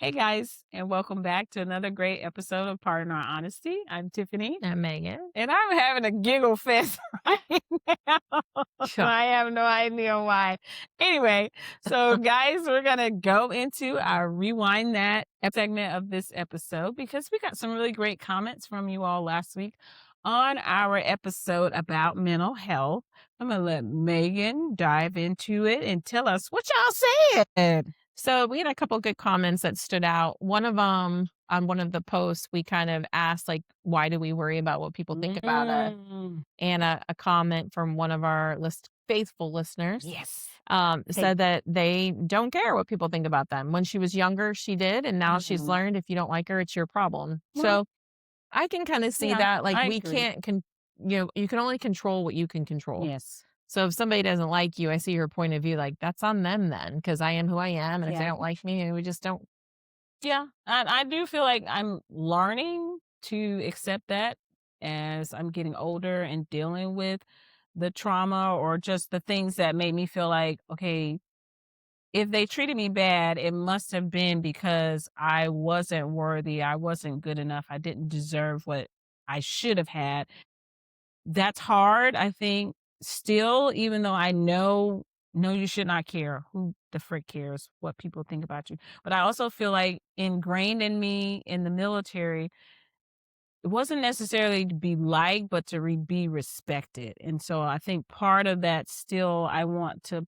Hey guys, and welcome back to another great episode of Pardon Our Honesty. I'm Tiffany, And Megan. and I'm having a giggle fest right now. Yeah. I have no idea why. Anyway, so guys, we're gonna go into our rewind that segment of this episode because we got some really great comments from you all last week on our episode about mental health. I'm gonna let Megan dive into it and tell us what y'all said. So we had a couple good comments that stood out. One of them on one of the posts, we kind of asked, like, why do we worry about what people think about us? Mm. And a comment from one of our faithful listeners Yes. said that they don't care what people think about them. When she was younger, she did. And now she's Mhm. learned if you don't like her, it's your problem. Well, So I can kind of see yeah, that. Like, I we agree. can't, you can only control what you can control. Yes. So if somebody doesn't like you, I see your point of view, like, that's on them then, because I am who I am, and if they Yeah. don't like me, we just don't. Yeah. I do feel like I'm learning to accept that as I'm getting older and dealing with the trauma or just the things that made me feel like, okay, if they treated me bad, it must have been because I wasn't worthy. I wasn't good enough. I didn't deserve what I should have had. That's hard, I think, still, even though I know, no, you should not care. Who the frick cares what people think about you? But I also feel like ingrained in me in the military, it wasn't necessarily to be liked, but to be respected. And so I think part of that still I want to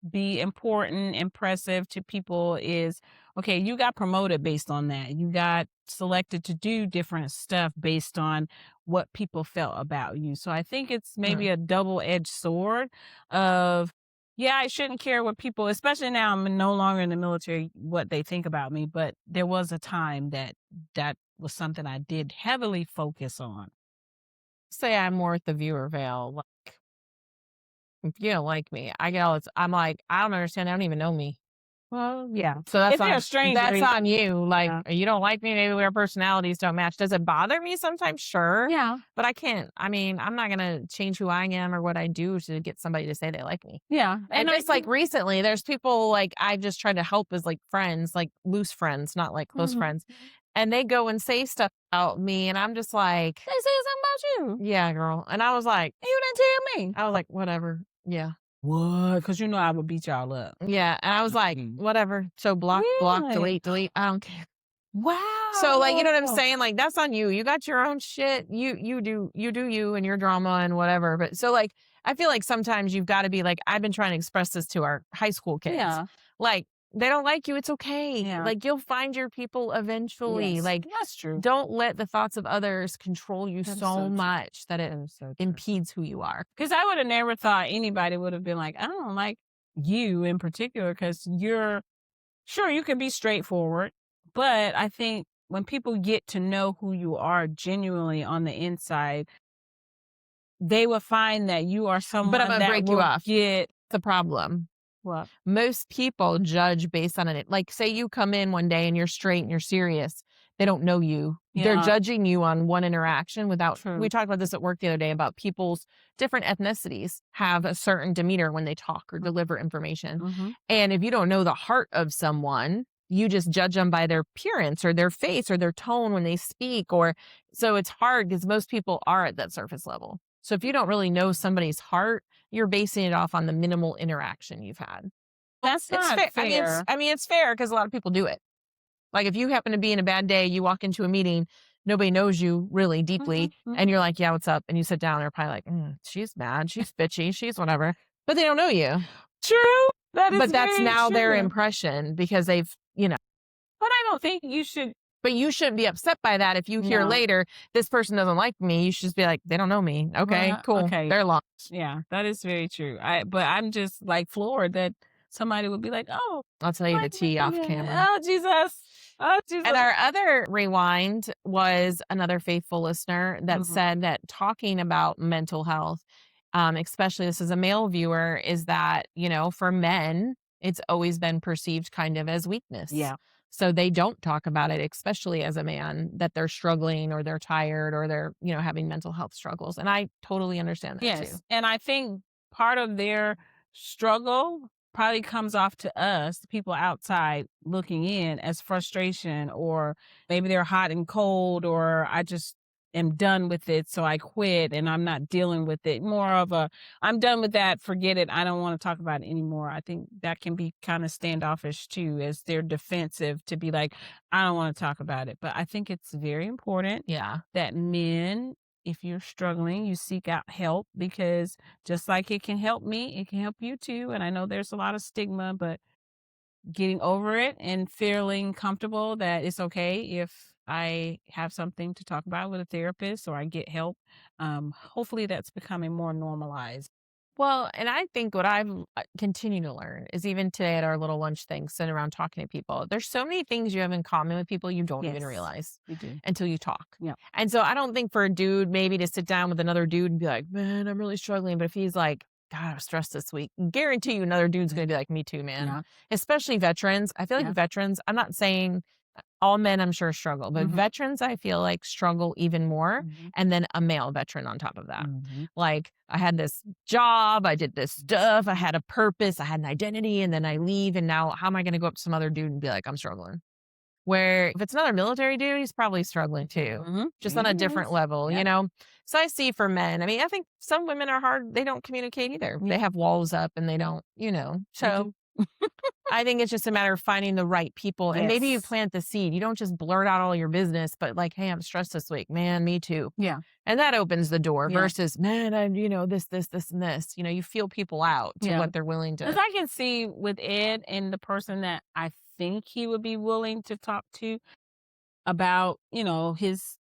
be important, impressive to people is okay, you got promoted based on that. You got selected to do different stuff based on what people felt about you. So I think it's maybe Mm. a double-edged sword of yeah, I shouldn't care what people, especially now I'm no longer in the military, what they think about me, but there was a time that that was something I did heavily focus on. Say I'm worth the viewer veil. Like, if you don't like me, I get all this. I'm like, I don't understand. They don't even know me. Well, yeah. So If they're a stranger, that's on you. Like, yeah. you don't like me. Maybe our personalities don't match. Does it bother me sometimes? Sure. Yeah. But I can't. I mean, I'm not gonna change who I am or what I do to get somebody to say they like me. Yeah. And I just like think recently, there's people like I've just tried to help as like friends, like loose friends, not like close mhm. friends. And they go and say stuff about me, and I'm just like, They say something about you. yeah, girl. And I was like, You didn't tell me. whatever. Yeah. What? Because you know I would beat y'all up. Yeah. And I was like, Mhm. whatever. So block, Really? delete. I don't care. So like, you know what I'm Wow. saying? Like, that's on you. You got your own shit. You do you and your drama and whatever. But so like, I feel like sometimes you've got to be like, I've been trying to express this to our high school kids. Yeah. Like, they don't like you. It's okay. Yeah. Like, you'll find your people eventually. Yes. Like, That's true. don't let the thoughts of others control you That is so so true. much that it That is so true. impedes who you are. Because I would have never thought anybody would have been like, I don't like you in particular because you're sure you can be straightforward. But I think when people get to know who you are genuinely on the inside, they will find that you are But someone I'm going to that break you will off. get The problem. what? Most people judge based on it. Like, say you come in one day and you're straight and you're serious. They don't know you. They're Yeah. judging you on one interaction without. True. We talked about this at work the other day about people's different ethnicities have a certain demeanor when they talk or deliver information. Mhm. And if you don't know the heart of someone, you just judge them by their appearance or their face or their tone when they speak. Or so it's hard because most people are at that surface level. So if you don't really know somebody's heart, you're basing it off on the minimal interaction you've had. That's It's not fair. fair. I mean, it's fair because a lot of people do it. Like, if you happen to be in a bad day, you walk into a meeting, nobody knows you really deeply, Mhm, and mhm. you're like, "Yeah, what's up?" And you sit down, they're probably like, she's mad, she's bitchy, she's whatever," but they don't know you. True. That is But that's very now their true. impression because they've. But I don't think you should. But you shouldn't be upset by that. If you hear No. later this person doesn't like me, you should just be like, they don't know me. Okay, Well, cool. okay. They're lost. Yeah, that is very true. But I'm just like floored that somebody would be like, "Oh, I'll tell you the like tea off Megan. camera. Oh, Jesus. Oh, Jesus." And our other rewind was another faithful listener that Mhm. said that talking about mental health, especially this is a male viewer, is that, for men, it's always been perceived kind of as weakness. Yeah. So they don't talk about it, especially as a man, that they're struggling or they're tired or they're, having mental health struggles. And I totally understand that too. Yes. And I think part of their struggle probably comes off to us, the people outside looking in, as frustration, or maybe they're hot and cold, or I just am done with it. So I quit and I'm not dealing with it. More of a, I'm done with that. Forget it. I don't want to talk about it anymore. I think that can be kind of standoffish too, as they're defensive to be like, I don't want to talk about it. But I think it's very important Yeah. that men, if you're struggling, you seek out help, because just like it can help me, it can help you too. And I know there's a lot of stigma, but getting over it and feeling comfortable that it's okay if I have something to talk about with a therapist or I get help. Hopefully that's becoming more normalized. Well, and I think what I've continued to learn is even today at our little lunch thing, sitting around talking to people, there's so many things you have in common with people you don't even Yes, realize we do. until you talk. Yeah. And so I don't think for a dude maybe to sit down with another dude and be like, man, I'm really struggling. But if he's like, God, I'm stressed this week, guarantee you another dude's going to be like, me too, man. Yeah. Especially veterans. I feel like Yeah. veterans, I'm not saying all men, I'm sure, struggle, but Hmm. veterans, I feel like struggle even more. Hmm. And then a male veteran on top of that. Hmm. Like, I had this job, I did this stuff, I had a purpose, I had an identity, and then I leave. And now, how am I going to go up to some other dude and be like, I'm struggling? Where if it's another military dude, he's probably struggling too, Hmm. just on a different level, Yeah. So I see for men, I mean, I think some women are hard, they don't communicate either. Yeah. They have walls up and they don't. They So do. I think it's just a matter of finding the right people, and maybe you Yes. plant the seed. You don't just blurt out all your business, but like, "Hey, I'm stressed this week." "Man, me too." Yeah. And that opens the door Yeah. versus, "Man, I'm, this, and this." You feel people out to Yeah. what they're willing Because to. I can see with Ed and the person that I think he would be willing to talk to about, his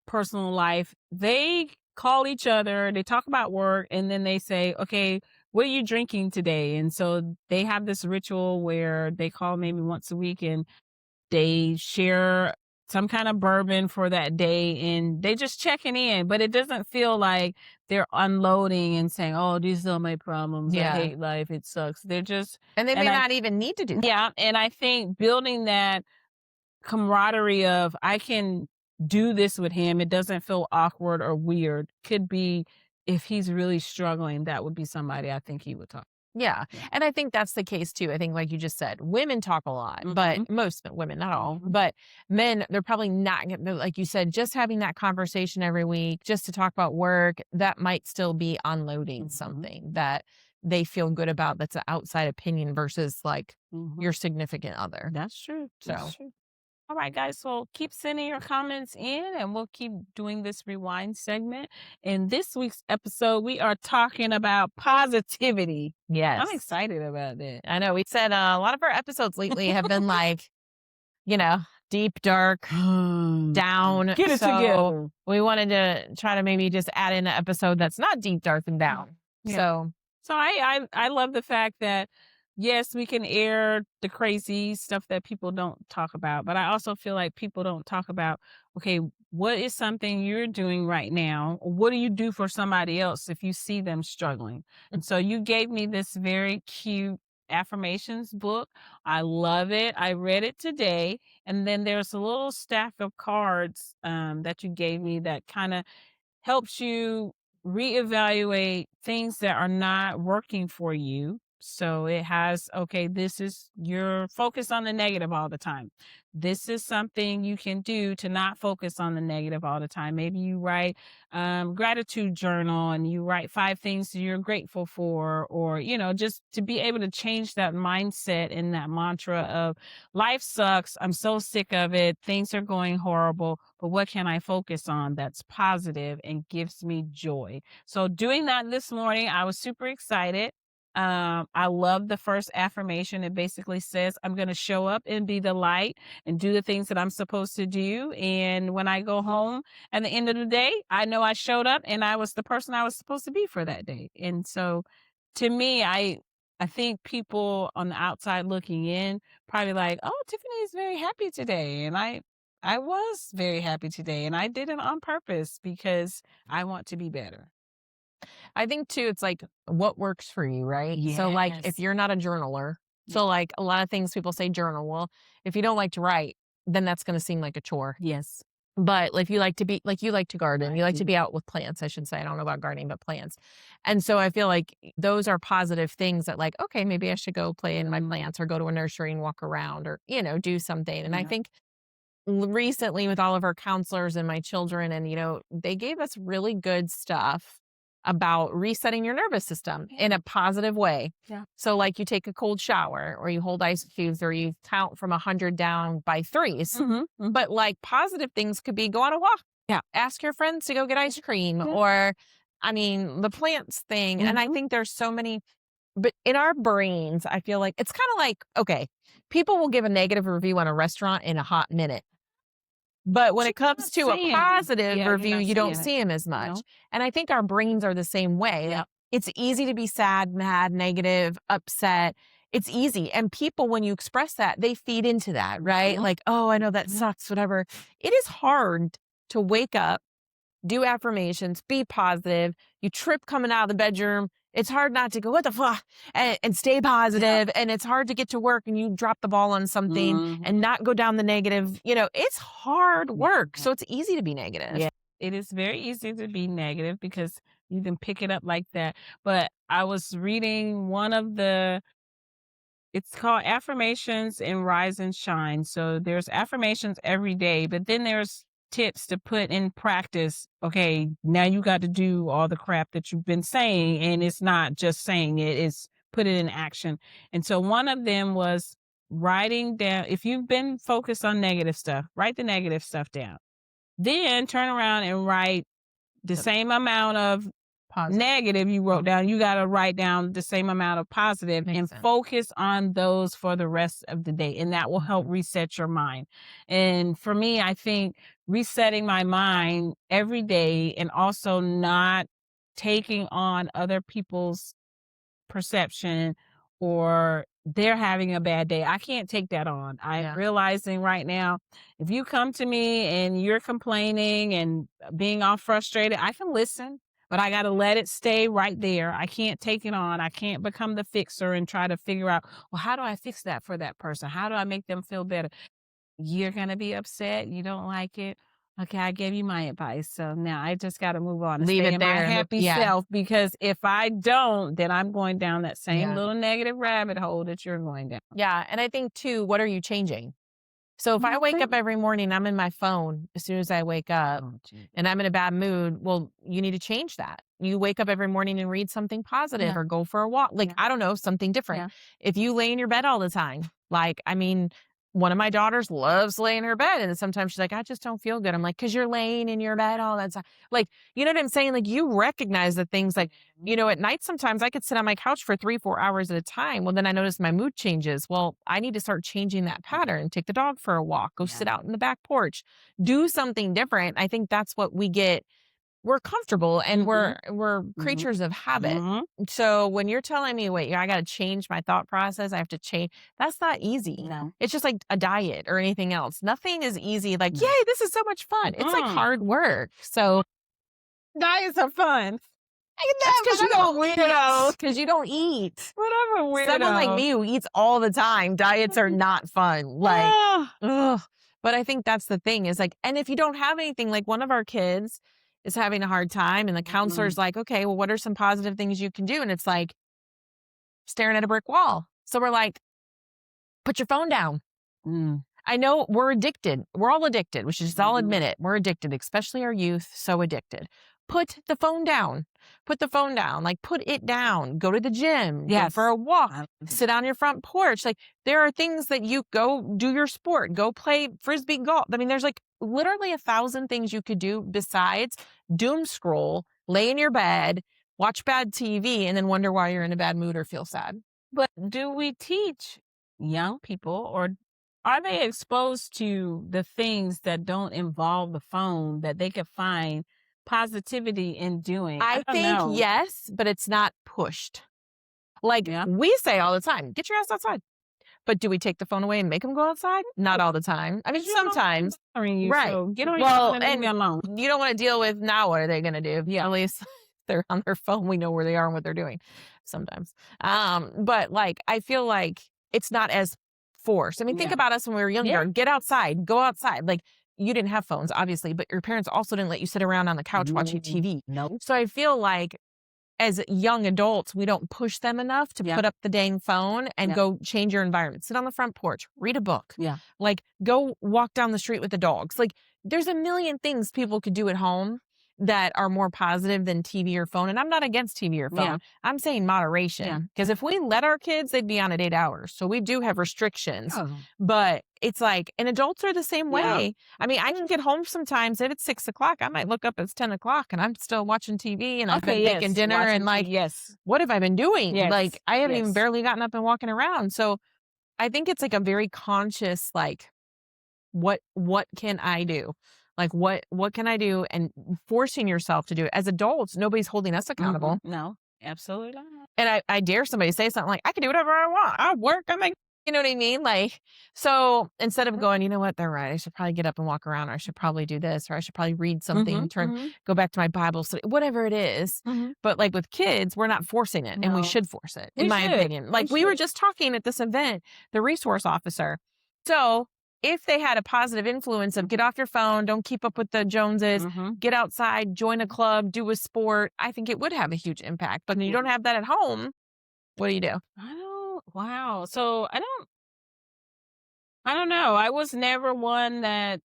personal life, they call each other, they talk about work, and then they say, okay, what are you drinking today? And so they have this ritual where they call maybe once a week and they share some kind of bourbon for that day, and they just checking in, but it doesn't feel like they're unloading and saying, oh, these are my problems. I Yeah. hate life. It sucks. They're just, And they and may I, not even need to do that. yeah. And I think building that camaraderie of I can do this with him. It doesn't feel awkward or weird. Could be if he's really struggling, that would be somebody I think he would talk. Yeah. Yeah. And I think that's the case too. I think, like you just said, women talk a lot, but Mhm. most women, not all, Mhm. but men, they're probably not, like you said, just having that conversation every week, just to talk about work, that might still be unloading Mhm. something that they feel good about that's an outside opinion versus like Mhm. your significant other. That's true. That's So, true. All right, guys. So keep sending your comments in and we'll keep doing this rewind segment. In this week's episode, we are talking about positivity. I'm yes, excited about that. I know we said a lot of our episodes lately have been like, you know, deep, dark, down. Get it So together. we wanted to try to maybe just add in an episode that's not deep, dark, and down. Yeah. So So I love the fact that yes, we can air the crazy stuff that people don't talk about, but I also feel like people don't talk about, okay, what is something you're doing right now? Or what do you do for somebody else if you see them struggling? And so you gave me this very cute affirmations book. I love it. I read it today, and then there's a little stack of cards that you gave me that kind of helps you reevaluate things that are not working for you. So it has, okay, this is your focus on the negative all the time. This is something you can do to not focus on the negative all the time. Maybe you write gratitude journal and you write 5 things you're grateful for, or, just to be able to change that mindset and that mantra of life sucks. I'm so sick of it. Things are going horrible, but what can I focus on that's positive and gives me joy? So doing that this morning, I was super excited. I love the first affirmation. It basically says, I'm going to show up and be the light and do the things that I'm supposed to do. And when I go home at the end of the day, I know I showed up and I was the person I was supposed to be for that day. And so to me, I think people on the outside looking in probably like, oh, Tiffany is very happy today. And I was very happy today and I did it on purpose because I want to be better. I think too, it's like what works for you, right? So, like, if Yes. you're not a journaler, Yeah. so like a lot of things people say journal. Well, if you don't like to write, then that's going to seem like a chore. Yes. But like you like to be like you like to garden, I you like to do. be out with plants, I should say. I don't know about gardening, but plants. And so I feel like those are positive things that like, okay, maybe I should go play in my Mm, plants or go to a nursery and walk around or, do something. And I yeah. think recently with all of our counselors and my children and they gave us really good stuff about resetting your nervous system in a Yeah. positive way. Yeah. So like you take a cold shower or you hold ice cubes or you count from 100 down by threes. Mhm. Mhm. But like positive things could be go on a walk, Yeah. ask your friends to go get ice cream, Yeah. or I mean the plants thing. And I Mhm. think there's so many, but in our brains I feel like it's kind of like, okay, people will give a negative review on a restaurant in a hot minute, but when But it you're comes not to a seeing 'em. positive Yeah, you're review, not you don't seeing it. see them as much. No. And I think our brains are the same way. Like Yeah. it's easy to be sad, mad, negative, upset. It's easy. And people, when you express that, they feed into that, right? Mhm. Like, oh, I know that Mhm. sucks, whatever. It is hard to wake up, do affirmations, be positive. You trip coming out of the bedroom. It's hard not to go, what the fuck? And stay Yeah. positive. And it's hard to get to work and you drop the ball on something and Mhm. not go down the negative. It's hard work. Yeah. So it's easy to be negative. Yeah. It is very easy to be negative because you can pick it up like that. But I was reading one of the it's called Affirmations and Rise and Shine. So there's affirmations every day, but then there's tips to put in practice. Okay, now you got to do all the crap that you've been saying, and it's not just saying it, it's put it in action. And so one of them was writing down, if you've been focused on negative stuff, write the negative stuff down. Then turn around and write the The same amount of positive. negative you Oh, wrote down, you gotta write down the same amount of positive makes and sense. focus on those for the rest of the day, and that will help reset your mind. And for me, I think resetting my mind every day and also not taking on other people's perception or they're having a bad day. I can't take that on. I'm Yeah. realizing right now, if you come to me and you're complaining and being all frustrated, I can listen, but I got to let it stay right there. I can't take it on. I can't become the fixer and try to figure out, well, how do I fix that for that person? How do I make them feel better? You're gonna be upset, you don't like it. Okay, I gave you my advice, so now I just gotta move on and Leave stay it in my there and happy yeah. self because if I don't, then I'm going down that same Yeah. little negative rabbit hole that you're going down. Yeah. And I think too, what are you changing? So if I wake up Nothing. every morning, I'm in my phone as soon as I wake up Oh, gee. and I'm in a bad mood, well, you need to change that. You wake up every morning and read something positive Yeah, or go for a walk. Like, yeah, I don't know, something different. yeah. If you lay in your bed all the time, like, I mean, one of my daughters loves laying in her bed. And sometimes she's like, I just don't feel good. I'm like, because you're laying in your bed all that time. Like, you know what I'm saying? Like, you recognize the things like, Mhm. at night, sometimes I could sit on my couch for 3, 4 hours at a time. Well, then I notice my mood changes. Well, I need to start changing that pattern. Take the dog for a walk, go Yeah. sit out in the back porch, do something different. I think that's what we get. We're comfortable and Mhm, we're mhm, creatures of habit. mhm. So when you're telling me, wait, I got to change my thought process, I have to change, that's not easy. No, It's just like a diet or anything else. Nothing is easy. Like, no. yay, this is so much fun. It's like Mm. hard work. So Diets are fun. that's But because you I'm a don't weirdo. eat. Because you don't eat. But I'm a Someone like weirdo. me who eats all the time, diets are not fun. Like, Ah. ugh. But I think that's the thing is like, and if you don't have anything, like one of our kids is having a hard time, and the Mm, counselor's like, okay, well, what are some positive things you can do? And it's like staring at a brick wall. So we're like, put your phone down. mm, I know we're addicted. We're all addicted. We should just all mhm. admit it. We're addicted, especially our youth. So addicted. Put the phone down. Put the phone down. Like put it down. Go to the gym. Go for Yes. a walk. I Sit on your front porch. Like there are things that you go do your sport. Go play frisbee golf. I mean, there's like literally 1,000 things you could do besides doom scroll, lay in your bed, watch bad TV, and then wonder why you're in a bad mood or feel sad. But do we teach young people or are they exposed to the things that don't involve the phone that they could find positivity in doing? I I don't think know. yes, but it's not pushed. Like Yeah. we say all the time, get your ass outside. But do we take the phone away and make them go outside? Not all the time. I mean, Because you know I'm sometimes. bothering you, Right. so get on your phone Well, and leave me and alone. you don't want to deal with now what are they going to do? Yeah. At least they're on their phone. We know where they are and what they're doing sometimes. But like, I feel like it's not as forced. I mean, think Yeah. about us when we were Yeah. younger. Get outside, go outside. Like, you didn't have phones, obviously, but your parents also didn't let you sit around on the couch watching No, TV. no. So I feel like as young adults, we don't push them enough to Yeah, put up the dang phone and yeah, go change your environment. Sit on the front porch, read a book, yeah. like go walk down the street with the dogs. Like there's a million things people could do at home that are more positive than TV or phone. And I'm not against TV or Yeah, phone. I'm saying yeah. moderation. Because if we let our kids, they'd be on at 8 hours. So we do have restrictions. Oh, But it's like, and adults are the same yeah. way. I mean, I can get home sometimes if it's 6 o'clock. I might look up, it's 10 o'clock and I'm still watching TV and I've been Okay, making yes, dinner and watching TV, like, yes, what have I been doing? Like, yes, I haven't even yes. barely gotten up and walking around. So I think it's like a very conscious, like, what can I do? Like, what can I do? And forcing yourself to do it. As adults, nobody's holding us Mhm, accountable. no, absolutely not. And I dare somebody to say something like, I can do whatever I want. I work, I make, you know what I mean? Like, so instead of going, you know what, they're right. I should probably get up and walk around, or I should probably do this, or I should probably read something, Mhm, mhm, go back to my Bible study, whatever it is. mhm. But like with kids, we're not forcing it and we No, should force it, in we my should, opinion. we Like we were should. just talking at this event, the resource officer. So if they had a positive influence of get off your phone, don't keep up with the Joneses, Mhm. get outside, join a club, do a sport, I think it would have a huge impact. But when you Yeah. don't have that at home, what do you do? I don't wow. So, I don't know. I was never one that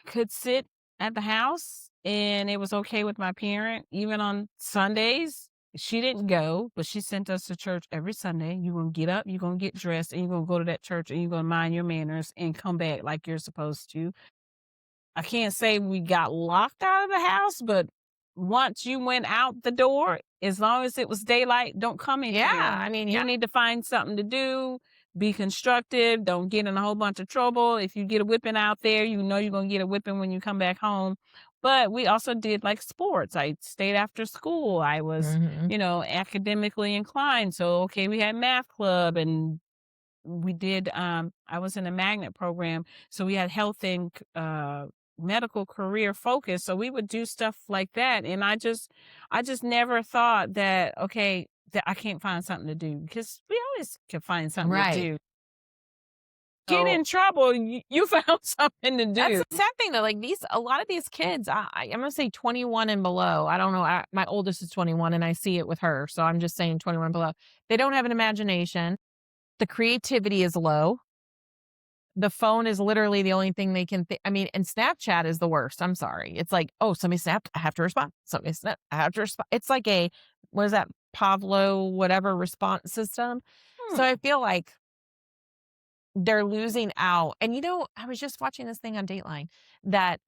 could sit at the house and it was okay with my parent. Even on Sundays, she didn't go, but she sent us to church every Sunday. You're going to get up, you're going to get dressed, and you're going to go to that church and you're going to mind your manners and come back like you're supposed to. I can't say we got locked out of the house, but once you went out the door, as long as it was daylight, don't come in Yeah, here. I mean, You yeah. need to find something to do, be constructive, don't get in a whole bunch of trouble. If you get a whipping out there, you know you're going to get a whipping when you come back home. But we also did like sports. I stayed after school. I was, Mhm. academically inclined. So, okay, we had math club and we did I was in a magnet program, so we had health and medical career focus, so we would do stuff like that. And I just never thought that, okay, that I can't find something to do, because we always can find something to Right. do. Get So in trouble, you found something to that's do. the sad thing though. Like a lot of these kids, I'm gonna say 21 and below. I don't know. My oldest is 21, and I see it with her. So I'm just saying 21 and below. They don't have an imagination. The creativity is low. The phone is literally the only thing they can. I mean, and Snapchat is the worst. I'm sorry. It's like, oh, somebody snapped. I have to respond. Somebody snapped. I have to respond. It's like a what is that Pavlo whatever response system. So Hmm. I feel like they're losing out. And I was just watching this thing on Dateline that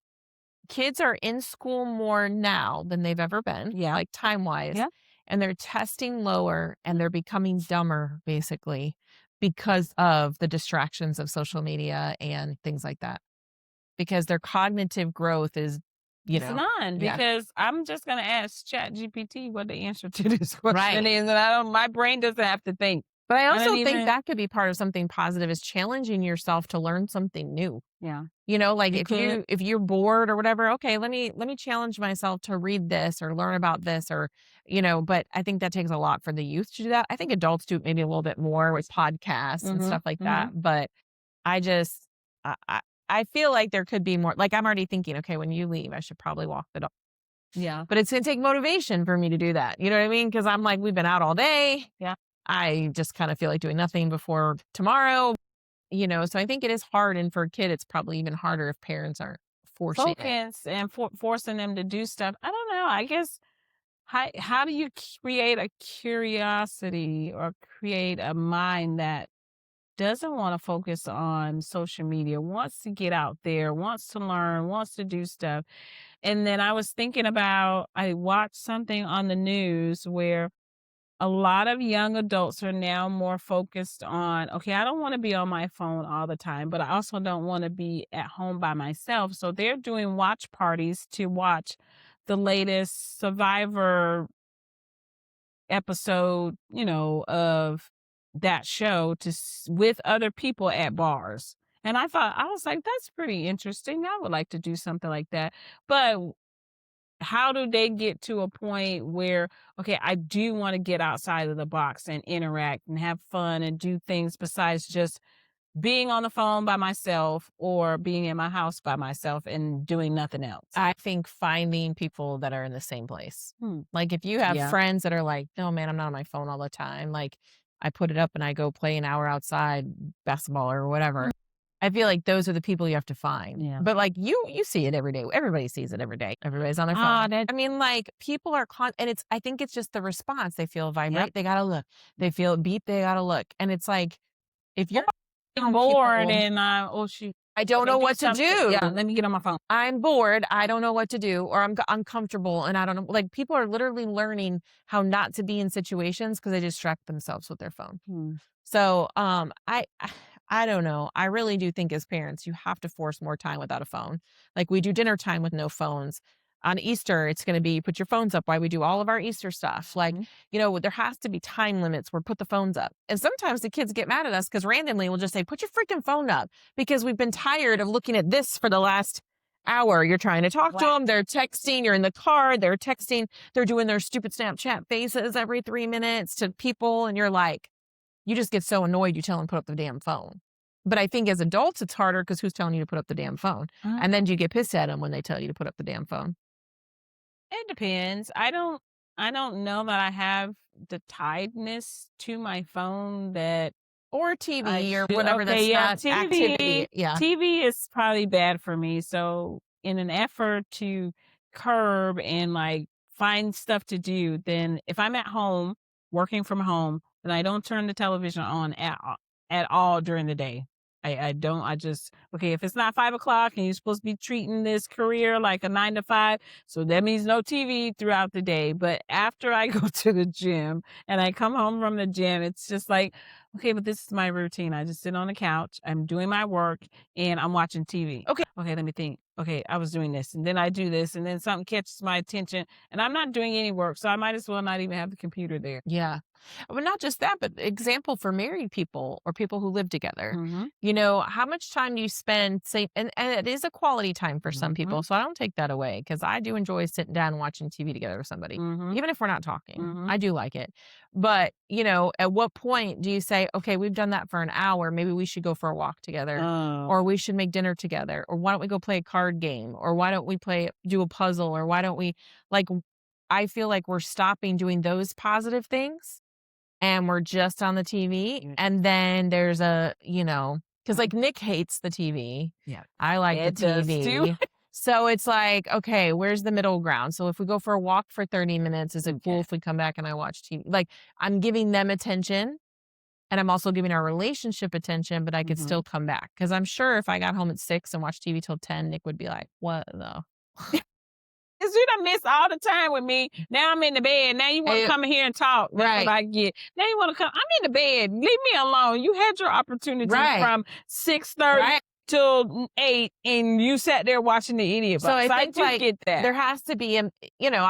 kids are in school more now than they've ever been, Yeah, like time wise, yeah. and they're testing lower and they're becoming dumber basically because of the distractions of social media and things like that. Because their cognitive growth is, It's none, yeah, because I'm just gonna ask Chat GPT what the answer to this question right. is, and I don't my brain doesn't have to think. But I I don't also think even that could be part of something positive is challenging yourself to learn something new. yeah. Like It could. if you're bored or whatever, okay, let me challenge myself to read this or learn about this or, but I think that takes a lot for the youth to do that. I think adults do maybe a little bit more with podcasts and Mhm, stuff like that. mhm. But I just I I, I feel like there could be more. Like I'm already thinking, okay, when you leave, I should probably walk the dog. Yeah, But it's gonna take motivation for me to do that. You know what I mean? Because I'm like, we've been out all day. yeah. I just kind of feel like doing nothing before tomorrow. So I think it is hard, and for a kid, it's probably even harder if parents aren't forcing it. Focus and forcing them to do stuff. I don't know. I guess how do you create a curiosity or create a mind that doesn't want to focus on social media, wants to get out there, wants to learn, wants to do stuff. And then I was thinking about I watched something on the news where a lot of young adults are now more focused on, okay, I don't want to be on my phone all the time, but I also don't want to be at home by myself. So they're doing watch parties to watch the latest Survivor episode, of that show with other people at bars. And I was like, that's pretty interesting. I would like to do something like that. But how do they get to a point where, okay, I do want to get outside of the box and interact and have fun and do things besides just being on the phone by myself or being in my house by myself and doing nothing else. I think finding people that are in the same place. Hmm. Like, if you have Yeah. friends that are like, "No, man, I'm not on my phone all the time," like, I put it up and I go play an hour outside, basketball or Mm. whatever. I feel like those are the people you have to find. Yeah. But, like, you see it every day. Everybody sees it every day. Everybody's on their Ah, phone. that I mean, like, people are and I think it's just the response. They feel yep. vibrate, they gotta look. They feel it beep, they gotta look. And it's like, if you're around Bored people, and oh shoot. I don't Okay, know do what to something. Yeah, do. let me get on my phone. I'm bored, I don't know what to do, or I'm uncomfortable and I don't know, like, people are literally learning how not to be in situations because they distract themselves with their phone. Hmm. So, I don't know. I really do think as parents, you have to force more time without a phone. Like, we do dinner time with no phones. On Easter, it's gonna be put your phones up while we do all of our Easter stuff. Like, Mhm. there has to be time limits where put the phones up. And sometimes the kids get mad at us because randomly we'll just say, "Put your freaking phone up," because we've been tired of looking at this for the last hour. You're trying to talk to Wow. them, they're texting, you're in the car, they're texting, they're doing their stupid Snapchat faces every 3 minutes to people, and you're like, you just get so annoyed, you tell them to put up the damn phone. But I think as adults, it's harder because who's telling you to put up the damn phone? And then do you get pissed at them when they tell you to put up the damn phone? It depends. I don't know that I have the tiredness to my phone that Or I TV or should. whatever Okay, that's yeah, not activity. Yeah. TV is probably bad for me. So in an effort to curb and like find stuff to do, then if I'm at home working from home, then I don't turn the television on at all during the day. I don't. I just okay. If it's not 5 o'clock and you're supposed to be treating this career like a 9 to 5, so that means no TV throughout the day. But after I go to the gym and I come home from the gym, it's just like, okay, but this is my routine. I just sit on the couch, I'm doing my work, and I'm watching TV. Okay. Okay, let me think. Okay, I was doing this, and then I do this, and then something catches my attention, and I'm not doing any work, so I might as well not even have the computer there. Yeah. But not just that, but example for married people or people who live together. Mhm. How much time do you spend say and it is a quality time for some Mhm. people. So I don't take that away because I do enjoy sitting down and watching TV together with somebody. Mhm. Even if we're not talking. Mhm. I do like it. But, at what point do you say, okay, we've done that for an hour. Maybe we should go for a walk together. Oh. Or we should make dinner together. Or why don't we go play a card game? Or why don't we do a puzzle? Or why don't we like I feel like we're stopping doing those positive things and we're just on the TV, Mm. and then there's because like, Nick hates the TV. Yeah. I like the It does too. TV. So it's like, okay, where's the middle ground? So if we go for a walk for 30 minutes, is it cool Okay. if we come back and I watch TV? Like, I'm giving them attention, and I'm also giving our relationship attention, but I could Mhm. still come back because 'Cause I'm sure if I got home at 6 and watched TV till 10, Nick would be like, "What the" 'Cause you done missed all the time with me. Now I'm in the bed. Now you wanna Eh, come in here and talk. That's what right, I get. Now you wanna come I'm in the bed. Leave me alone. You had your opportunity right, from 6:30 right. till 8, and you sat there watching the idiot So box. I So I think, do like, get that. there has to be, I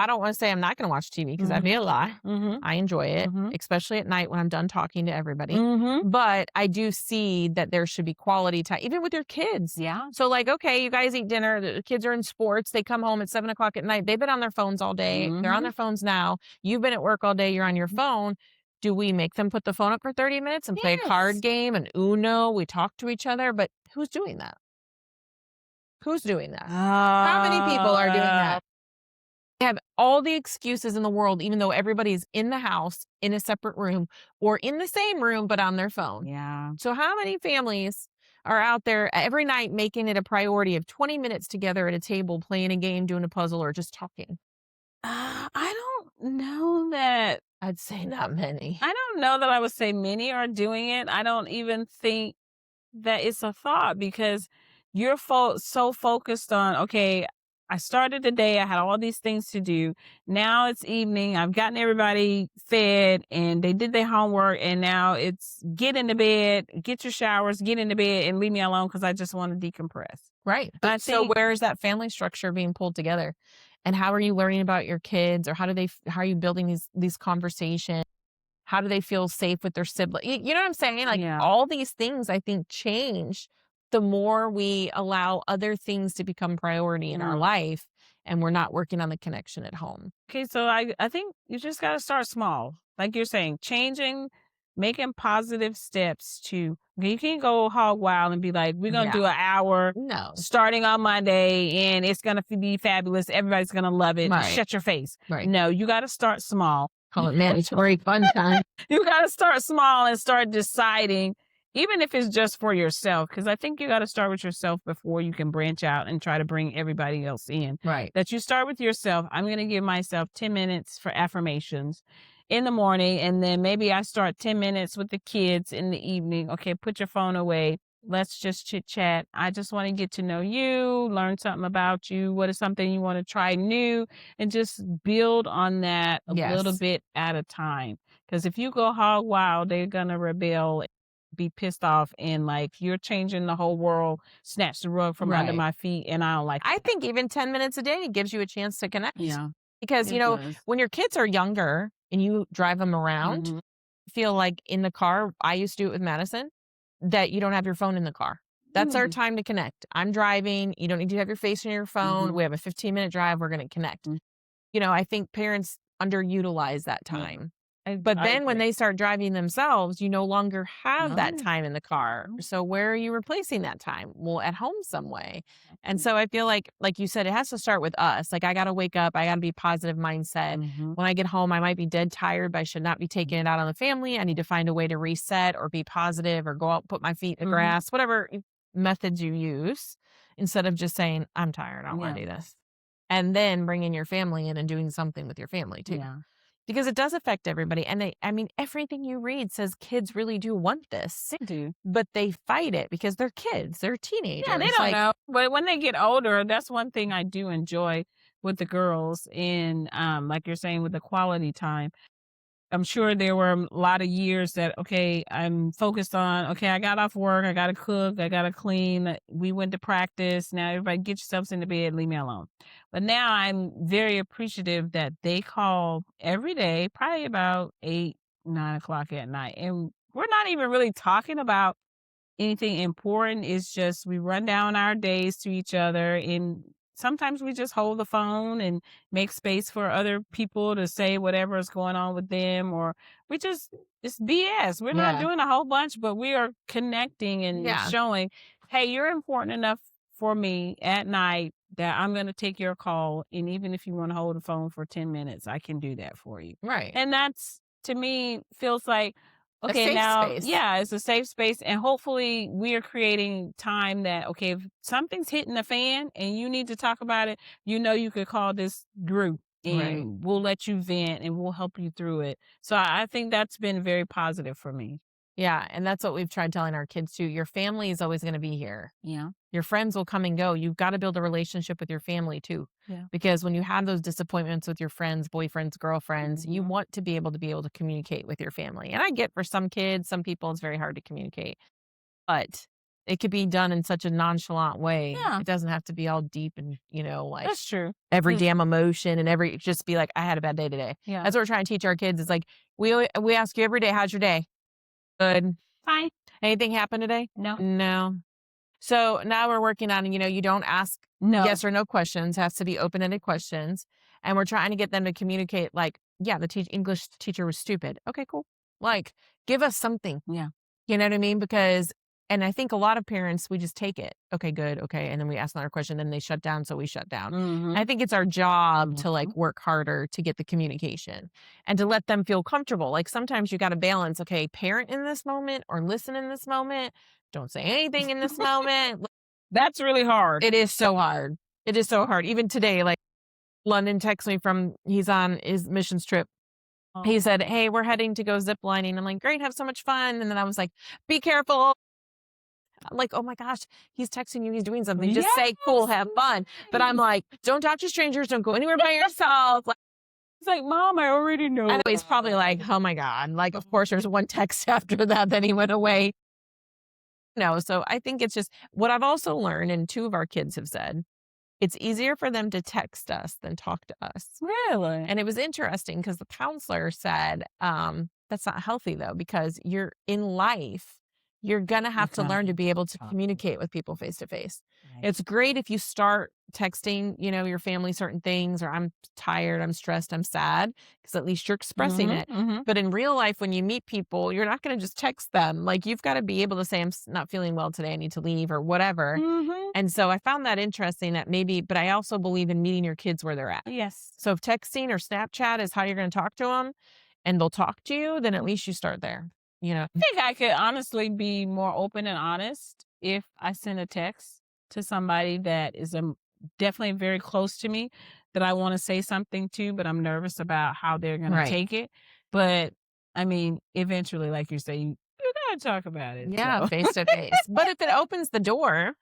don't wanna say I'm not gonna watch TV because 'cause that'd be Mhm. a lie. Mhm. I enjoy it, Mhm. especially at night when I'm done talking to everybody. Mhm. But I do see that there should be quality time, even with your kids. Yeah. So, like, okay, you guys eat dinner, the kids are in sports, they come home at 7 o'clock at night, they've been on their phones all day, they're on Mhm. their phones now, you've been at work all day, you're on your phone. Do we make them put the phone up for 30 minutes and play a card Yes. game and Uno? We talk to each other, but who's doing that? Who's doing that? How many people are doing Uh, that? They have all the excuses in the world, even though everybody's in the house, in a separate room, or in the same room, but on their phone. yeah. So, how many families are out there every night making it a priority of 20 minutes together at a table, playing a game, doing a puzzle, or just talking? I don't know that I'd say not many. I would say many are doing it. I don't even think that it's a thought because you're so focused on, okay, I started the day, I had all these things to do. Now it's evening, I've gotten everybody fed and they did their homework, and now it's get into bed, get your showers, get into bed, and leave me alone because I just want to decompress. Right. And I But so, think, where is that family structure being pulled together? And how are you learning about your kids, or how are you building these conversations? How do they feel safe with their sibling? You know what I'm saying? Like, yeah. all these things I think change the more we allow other things to become priority in our Mm. life and we're not working on the connection at home. Okay, so I think you just got to start small. Like you're saying, changing making positive steps to you can't go hog wild and be like, we're gonna Yeah. do an hour No. starting on Monday and it's gonna be fabulous. Everybody's gonna love it. Right. Shut your face. Right. No, you gotta start small. Call it mandatory fun time. You gotta start small and start deciding, even if it's just for yourself, because I think you gotta start with yourself before you can branch out and try to bring everybody else in. Right. That you start with yourself. I'm gonna give myself 10 minutes for affirmations in the morning, and then maybe I start 10 minutes with the kids in the evening. Okay, put your phone away. Let's just chit chat. I just want to get to know you, learn something about you. What is something you want to try new? And just build on that a little Yes. bit at a time. Because if you go hog wild, they're gonna rebel, be pissed off, and like you're changing the whole world, snatch the rug from under Right. my feet, and I don't like I it. think even 10 minutes a day gives you a chance to connect. Yeah, Because, it does. when your kids are younger and you drive them around, Mhm. I feel like in the car, I used to do it with Madison, that you don't have your phone in the car. That's our Mm. time to connect. I'm driving. You don't need to have your face on your phone. Mhm. We have a 15-minute drive. We're going to connect. Mm. I think parents underutilize that Yeah, time. But I then when agree. they start driving themselves, you no longer have that No. time in the car. No. So where are you replacing that time? Well, at home some way. And so I feel like you said, it has to start with us. Like I got to wake up. I got to be positive mindset. Mhm. When I get home, I might be dead tired, but I should not be taking it out on the family. I need to find a way to reset or be positive or go out, put my feet in the Mhm. grass, whatever methods you use, instead of just saying, I'm tired. I don't want Yeah. to do this. And then bringing your family in and doing something with your family too. Yeah. Because it does affect everybody, and everything you read says kids really do want this, They do. but they fight it because they're kids, they're Yeah, they teenagers, don't like know. But when they get older, that's one thing I do enjoy with the girls in, like you're saying, with the quality time. I'm sure there were a lot of years that, okay, I'm focused on, okay, I got off work, I got to cook, I got to clean. We went to practice. Now everybody get yourselves into bed, leave me alone. But now I'm very appreciative that they call every day, probably about 8, 9 o'clock at night. And we're not even really talking about anything important. It's just we run down our days to each other, and sometimes we just hold the phone and make space for other people to say whatever is going on with them, or we just it's BS. We're not yeah, doing a whole bunch, but we are connecting and yeah, showing, hey, you're important enough for me at night that I'm going to take your call, and even if you want to hold the phone for 10 minutes, I can do that for you. right. And that's, to me, feels like, A okay, safe now, space. yeah, it's a safe space, and hopefully we are creating time that, okay, if something's hitting the fan and you need to talk about it, you could call this group Right. and we'll let you vent and we'll help you through it. So I think that's been very positive for me. Yeah, and that's what we've tried telling our kids too. Your family is always gonna be here. Yeah. Your friends will come and go. You've gotta build a relationship with your family too. Yeah. Because when you have those disappointments with your friends, boyfriends, girlfriends, you Mhm. want to be able to communicate with your family. And I get for some kids, some people, it's very hard to communicate. But it could be done in such a nonchalant way. Yeah, It doesn't have to be all deep and, like that's true. every 'Cause- damn emotion and just be like, I had a bad day today. Yeah. That's what we're trying to teach our kids. It's like we ask you every day, how's your day? Good. Fine. Anything happen today? No. No. So now we're working on, you don't ask No. yes or no questions, has to be open-ended questions. And we're trying to get them to communicate like, yeah, the English teacher was stupid. Okay, cool. Like, give us something. Yeah. You know what I mean? Because, and I think a lot of parents, we just take it. Okay, good. Okay. And then we ask another question, then they shut down. So we shut down. Hmm. I think it's our job to Hmm. like work harder to get the communication and to let them feel comfortable. Like sometimes you got to balance, okay, parent in this moment or listen in this moment. Don't say anything in this moment. That's really hard. It is so hard. It is so hard. Even today, like London texts me he's on his missions trip. He Oh. said, hey, we're heading to go zip lining. I'm like, great, have so much fun. And then I was like, be careful. I'm like, oh my gosh, he's texting you, he's doing something. Just say, cool, have fun. But I'm like, don't talk to strangers, don't go anywhere by yourself. Like, It's like, Mom, I already know. I know he's probably like, oh my God. Like, of course, there's one text after that, then he went away. No, so I think it's just what I've also learned, and two of our kids have said, it's easier for them to text us than talk to us. Really? And it was interesting because the counselor said, that's not healthy though, because you're in life, you're gonna have to learn to Exactly. be able to communicate with people face to face. Right. It's great if you start texting, your family certain things, or I'm tired, I'm stressed, I'm sad, because at least you're expressing Mhm, it. mhm, But in real life, when you meet people, you're not gonna just text them. Like, you've got to be able to say, not feeling well today, I need to leave, or whatever. mhm. And so I found that interesting, that maybe, but I also believe in meeting your kids where they're at. Yes. So if texting or Snapchat is how you're going to talk to them and they'll talk to you, then at least you start there, you know? I think I could honestly be more open and honest if I send a text to somebody that is, definitely very close to me that I wanna say something to, but I'm nervous about how they're gonna Right. take it. But, I mean, eventually, like you say, you gotta talk about it, Yeah, so face to face. But if it opens the door,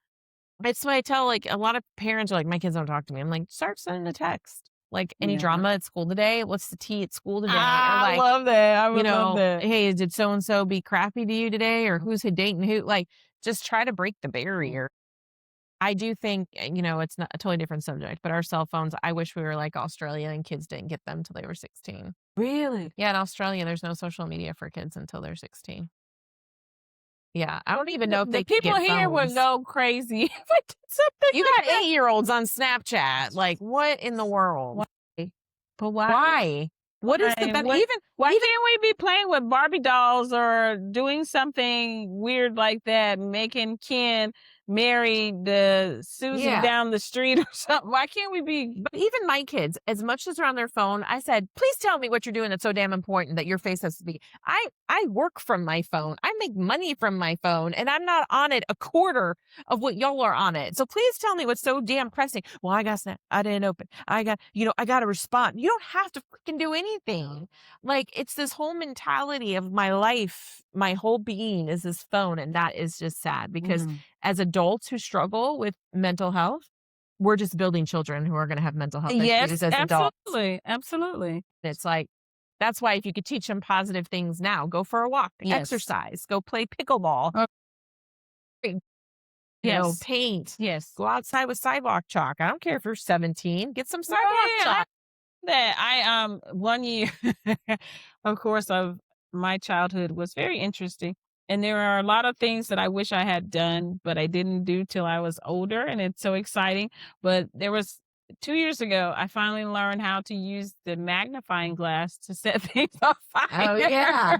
it's what I tell, like, a lot of parents are like, my kids don't talk to me. I'm like, start sending a text. Like, any Yeah. drama at school today? What's the tea at school today? Or I like, love that, I would love that. hey, did so and so be crappy to you today? Or who's dating who? Like, just try to break the barrier. I do think, it's not a totally different subject, but our cell phones, I wish we were like Australia and kids didn't get them till they were 16. Really? Yeah, in Australia, there's no social media for kids until they're 16. Yeah, I don't even The know if the they can people get here would phones. go crazy if I did something You like got that. 8-year-olds on Snapchat. Like, what in the Why? world? But why? Why? What is the Why? ben What? Why even can't we be playing with Barbie dolls or doing something weird like that, making Ken marry the Susie yeah. down the street or something? Why can't we be? But even my kids, as much as they're on their phone, I said, "Please tell me what you're doing that's so damn important that your face has to be." I work from my phone. I make money from my phone, and I'm not on it a quarter of what y'all are on it. So please tell me what's so damn pressing. Well, I got snap. I didn't open. I got to respond. You don't have to freaking do anything. Like, it's this whole mentality of my life, my whole being is this phone, and that is just sad because Mhm. as adults who struggle with mental health, we're just building children who are gonna have mental health issues Yes, as adults. absolutely, absolutely. It's like, that's why if you could teach them positive things now, go for a walk, Yes. exercise, go play pickleball, Uh, you yes. paint, Yes. go outside with sidewalk chalk. I don't care if you're 17, get some No, sidewalk yeah, chalk. that I one year of course of my childhood was very interesting, and there are a lot of things that I wish I had done but I didn't do till I was older, and it's so exciting. But there was 2 years ago I finally learned how to use the magnifying glass to set things on Oh, fire. yeah.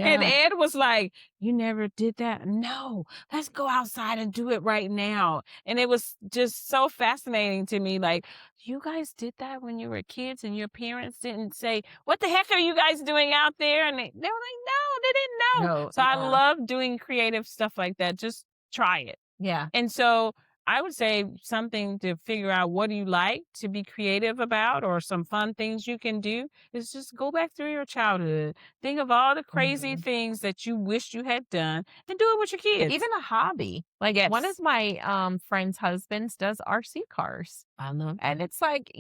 And Yeah. Ed was like, you never did that? No, let's go outside and do it right now. And it was just so fascinating to me, like, you guys did that when you were kids and your parents didn't say, what the heck are you guys doing out there? And they were like, no, they didn't know. No, So I yeah. love doing creative stuff like that. Just try it. Yeah. And so I would say something to figure out what do you like to be creative about or some fun things you can do is just go back through your childhood. Think of all the crazy Mhm. things that you wished you had done and do it with your kids. Even a hobby. Like, one of Yes. my, friend's husbands does RC cars. I love And that. it's like,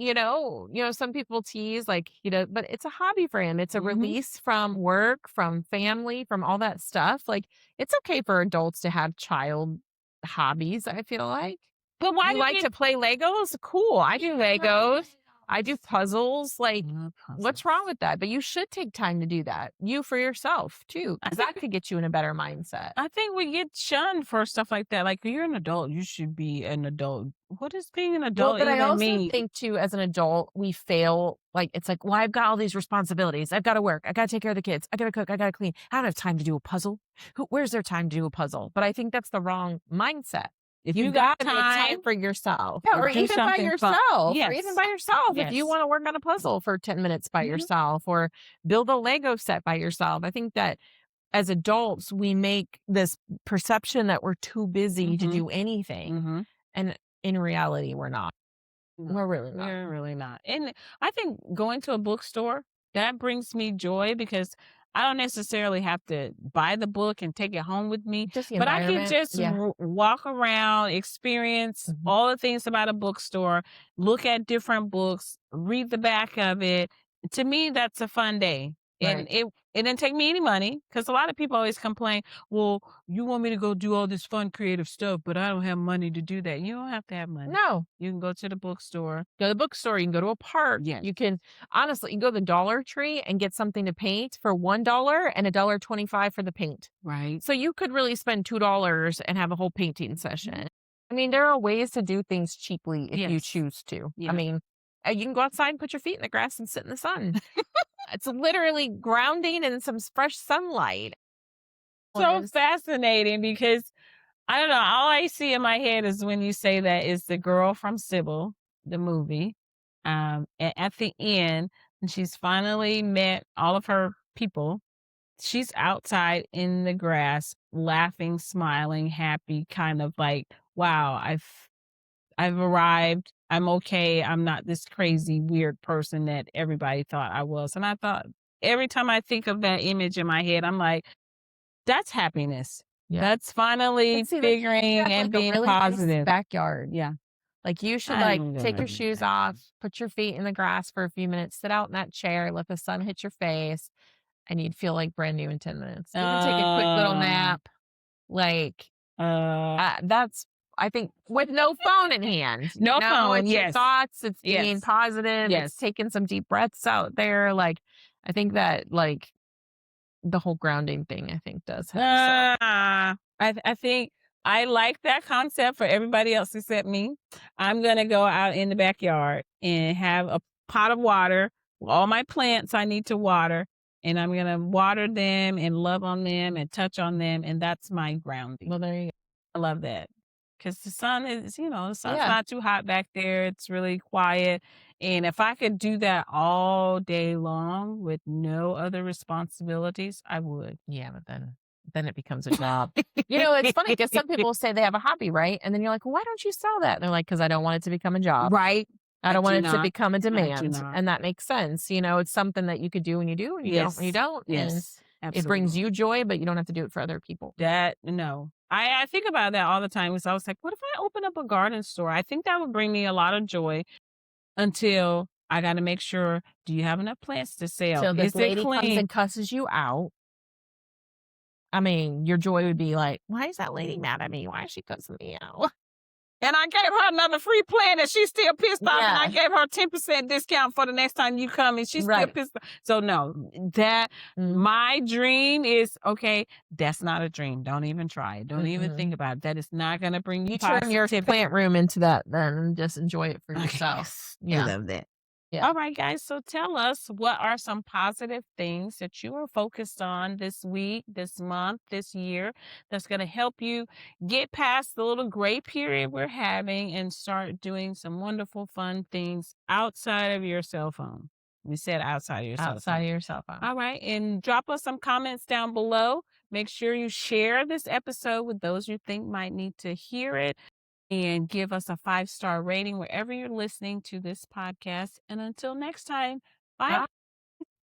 some people tease like, but it's a hobby for him. It's a Hmm. release from work, from family, from all that stuff. Like, it's okay for adults to have child hobbies, I feel like. But why You do like we to play Legos? Cool. I do Legos. I do puzzles. Like, love what's wrong puzzles? with that? But you should take time to do that. You for yourself too, I because that think could get you in a better mindset. I think we get shunned for stuff like that. Like, you're an adult, you should be an adult. What does being an Well, adult but I even also mean? think too, as an adult, we fail. Like, it's like, well, I've got all these responsibilities. I've got to work. I got to take care of the kids. I got to cook. I got to clean. I don't have time to do a puzzle. Where's there time to do a puzzle? But I think that's the wrong mindset. If you You've got got to make time time, for yourself. Yeah, or do even by something fun. yourself. Or even Yes. by yourself. If you Yes. want to work on a puzzle for 10 minutes by Mhm. yourself or build a Lego set by yourself. I think that as adults, we make this perception that we're too busy to Mhm. do anything. Mhm. And in reality, we're not. No, We're really not. we're really not. And I think going to a bookstore, that brings me joy because I don't necessarily have to buy the book and take it home with me, Just the but I can environment. just Yeah. walk around, experience Mhm. all the things about a bookstore, look at different books, read the back of it. To me, that's a fun day. And Right. It didn't take me any money because a lot of people always complain, well, you want me to go do all this fun, creative stuff, but I don't have money to do that. You don't have to have money. No. You can go to the bookstore. Go to the bookstore, you can go to a park. Yes. You can honestly, you can go to the Dollar Tree and get something to paint for $1 and $1.25 for the paint. Right. So you could really spend $2 and have a whole painting session. I mean, there are ways to do things cheaply if you Yes. choose to. Yeah. I mean, you can go outside and put your feet in the grass and sit in the sun. It's literally grounding in some fresh sunlight. So fascinating because I don't know. All I see in my head is when you say that is the girl from Sybil, the movie. At the end, when she's finally met all of her people, she's outside in the grass, laughing, smiling, happy, kind of like, wow, I've arrived. I'm okay. I'm not this crazy, weird person that everybody thought I was. And I thought every time I think of that image in my head, I'm like, that's happiness. Yeah. That's finally And see, figuring you have, and like, a being really nice positive. backyard. Yeah. Like, you should, I like, don't take know your about shoes that. off, put your feet in the grass for a few minutes, sit out in that chair, let the sun hit your face, and you'd feel like brand new in 10 minutes. Even take a quick little nap. Like, that's, I think, with no phone in hand. No phone, It's your yes. thoughts, it's being Yes. positive, Yes. it's taking some deep breaths out there. Like, I think that, like, the whole grounding thing, I think, does help. So. I think I like that concept for everybody else except me. I'm gonna go out in the backyard and have a pot of water, all my plants I need to water, and I'm gonna water them and love on them and touch on them, and that's my grounding. Well, there you go. I love that because the sun is, the sun's Yeah. not too hot back there. It's really quiet. And if I could do that all day long with no other responsibilities, I would. Yeah, but then it becomes a job. It's funny because some people say they have a hobby, right? And then you're like, well, why don't you sell that? And they're like, because I don't want it to become a job. Right. I don't do want it to not. become a I do demand. not. And that makes sense. It's something that you could do when you do, and you don't when you don't. And Yes. it brings Absolutely. you joy, but you don't have to do it for other people. No. I think about that all the time because I was like, what if I open up a garden store? I think that would bring me a lot of joy until I got to make sure, do you have enough plants to sell? So Is this it lady comes clean? and cusses you out. I mean, your joy would be like, why is that lady mad at me? Why is she cussing me out? And I gave her another free plant and she's still pissed off. And I Yeah. gave her a 10% discount for the next time you come and she's still Right. pissed off. So no, that my dream is, okay, that's not a dream. Don't even try it. Don't even think about it. That is not going to bring you You turn your positivity. plant room into that then and just enjoy it for yourself. I Yeah. love that. Yeah. All right, guys. So tell us, what are some positive things that you are focused on this week, this month, this year that's going to help you get past the little gray period we're having and start doing some wonderful, fun things outside of your cell phone. We said outside of your cell Outside phone. of your cell phone. All right. And drop us some comments down below. Make sure you share this episode with those you think might need to hear it. And give us a 5-star rating wherever you're listening to this podcast. And until next time, bye.